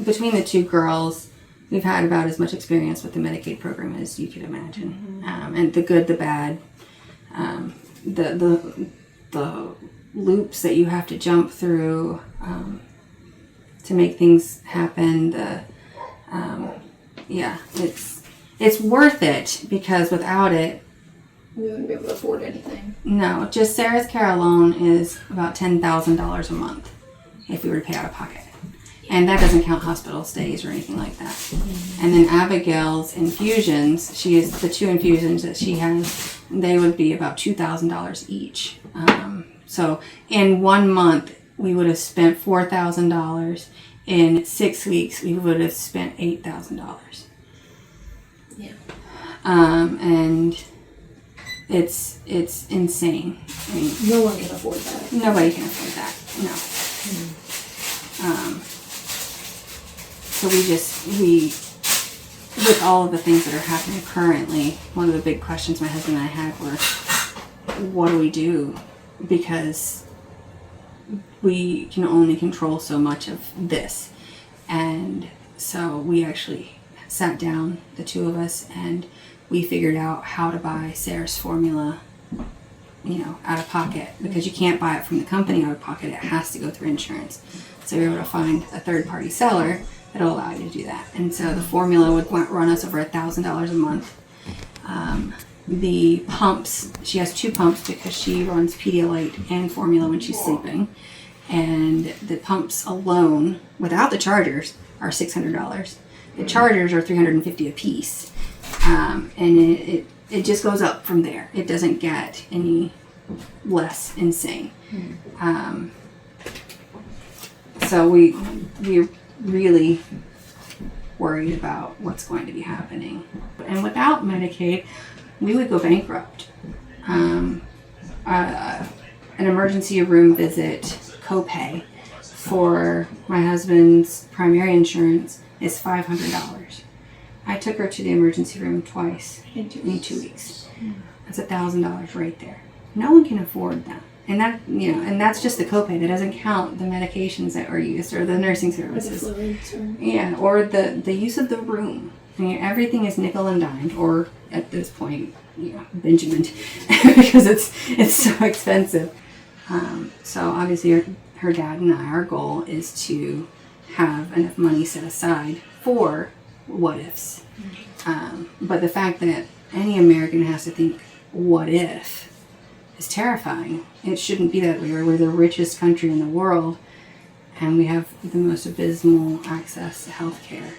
between the two girls, we've had about as much experience with the Medicaid program as you could imagine. And the good, the bad, the loops that you have to jump through to make things happen. It's worth it, because without it, we wouldn't be able to afford anything. no, just Sarah's care alone is about $10,000 a month if we were to pay out of pocket. And that doesn't count hospital stays or anything like that. And then Abigail's infusions, she has the 2 infusions that she has, they would be about $2,000 each. So in 1 month, we would have spent $4,000. In 6 weeks, we would have spent $8,000. Yeah. And it's insane. I mean, No one can afford that. nobody can afford that. No. So we, with all of the things that are happening currently, one of the big questions my husband and I had were, what do we do? Because we can only control so much of this. And so we actually sat down, the two of us, and we figured out how to buy Sarah's formula, out of pocket, because you can't buy it from the company out of pocket. It has to go through insurance. So we were able to find a third-party seller that'll allow you to do that. And so the formula would run us over $1,000 a month. The pumps, she has 2 pumps because she runs Pedialyte and formula when she's sleeping. And the pumps alone, without the chargers, are $600. The chargers are $350 a piece. And it just goes up from there. It doesn't get any less insane. So we're really worried about what's going to be happening. And without Medicaid, we would go bankrupt. An emergency room visit copay for my husband's primary insurance is $500. I took her to the emergency room twice in 2 weeks. That's $1,000 right there. No one can afford that. And and that's just the copay. That doesn't count the medications that were used or the nursing services. Or the fluids. Or the use of the room. I mean, everything is nickel and dimed, or at this point, Benjamin, because it's so expensive. So obviously, her dad and I, our goal is to have enough money set aside for what ifs. But the fact that any American has to think, what if, is terrifying. It shouldn't be that way. We're the richest country in the world, and we have the most abysmal access to health care.